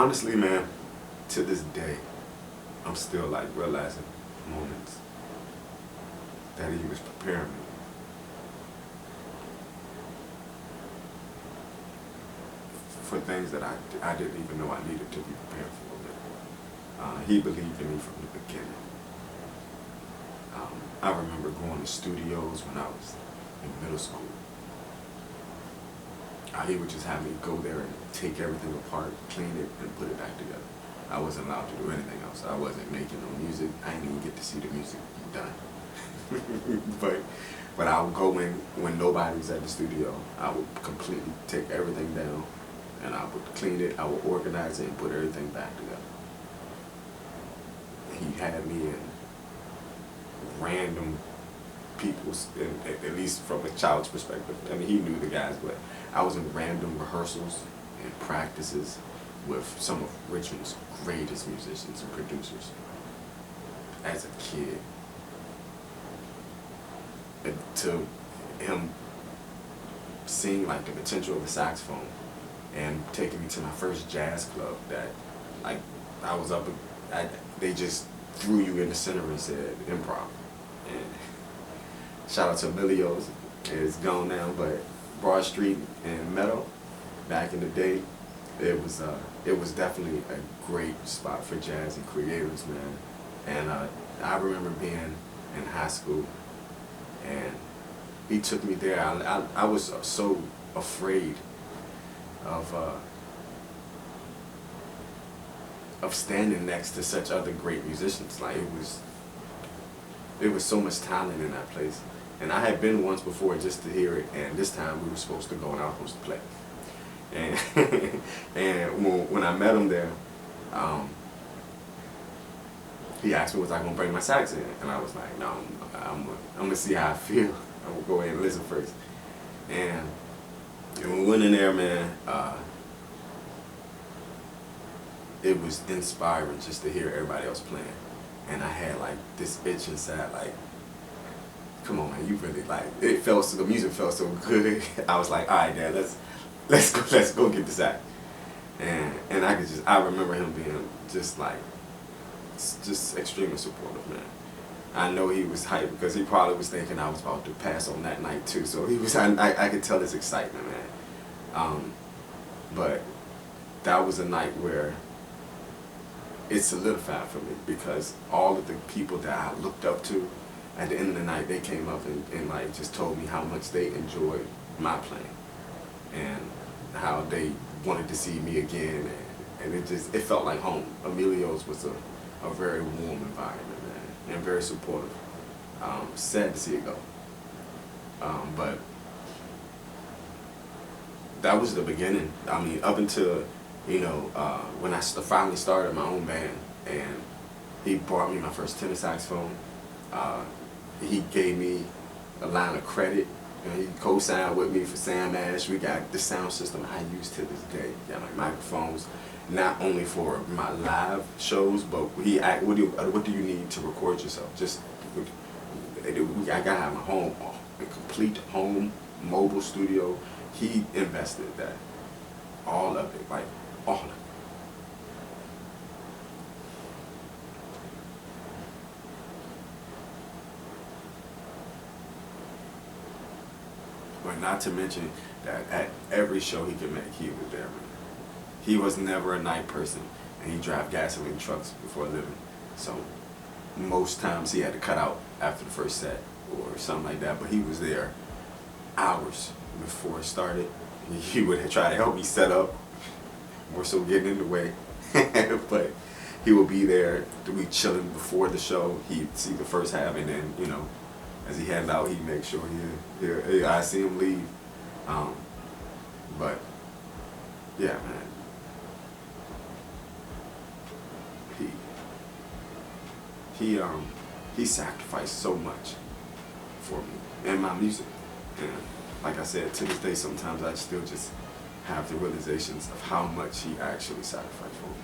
honestly, man, to this day, I'm still like realizing moments that he was preparing me for things that I didn't even know I needed to be prepared for. He believed in me from the beginning. I remember going to studios when I was in middle school. He would just have me go there and take everything apart, clean it, and put it back together. I wasn't allowed to do anything else. I wasn't making no music. I didn't even get to see the music done. but I would go in when nobody was at the studio. I would completely take everything down, and I would clean it, I would organize it, and put everything back together. He had me in random people's, at least from a child's perspective. I mean, he knew the guys, but I was in random rehearsals and practices with some of Richmond's greatest musicians and producers as a kid. And to him seeing like the potential of the saxophone and taking me to my first jazz club that like I was up, they just threw you in the center and said improv. And shout out to Emilio's, it's gone now, but Broad Street and Meadow, back in the day, it was definitely a great spot for jazz and creators, man. And I remember being in high school, and he took me there. I was so afraid of standing next to such other great musicians. Like it was so much talent in that place. And I had been once before just to hear it, and this time we were supposed to go and I was supposed to play. And and when I met him there, he asked me was I gonna bring my sax in, and I was like, no, I'm gonna see how I feel. I'm gonna go ahead and listen first. And when we went in there, man, it was inspiring just to hear everybody else playing. And I had like this itch inside, like, come on, man, you really like, it felt so, the music felt so good. I was like, all right, Dad, let's go get the sax. And I remember him being just like, just extremely supportive, man. I know he was hyped because he probably was thinking I was about to pass on that night too. So he was, I could tell his excitement, man. But that was a night where it solidified for me because all of the people that I looked up to, at the end of the night, they came up and like just told me how much they enjoyed my playing and how they wanted to see me again, and it felt like home. Emilio's was a very warm environment, man, and very supportive. Sad to see it go, but that was the beginning. I mean, up until when I finally started my own band, and he brought me my first tenor saxophone. He gave me a line of credit, and he co-signed with me for Sam Ash. We got the sound system I use to this day. Got like microphones, not only for my live shows, but he asked, what do you need to record yourself? Just, I got to have my home, a complete home mobile studio. He invested that, all of it, like all of it. But not to mention that at every show he could make, he was there, man. He was never a night person, and he drove gasoline trucks before a living. So most times he had to cut out after the first set or something like that, but he was there hours before it started. He would try to help me set up, more so getting in the way. But he would be there to be chilling before the show. He'd see the first half, and then, as he headed out, he'd make sure I see him leave. But yeah, man, he sacrificed so much for me and my music. And like I said, to this day, sometimes I still just have the realizations of how much he actually sacrificed for me.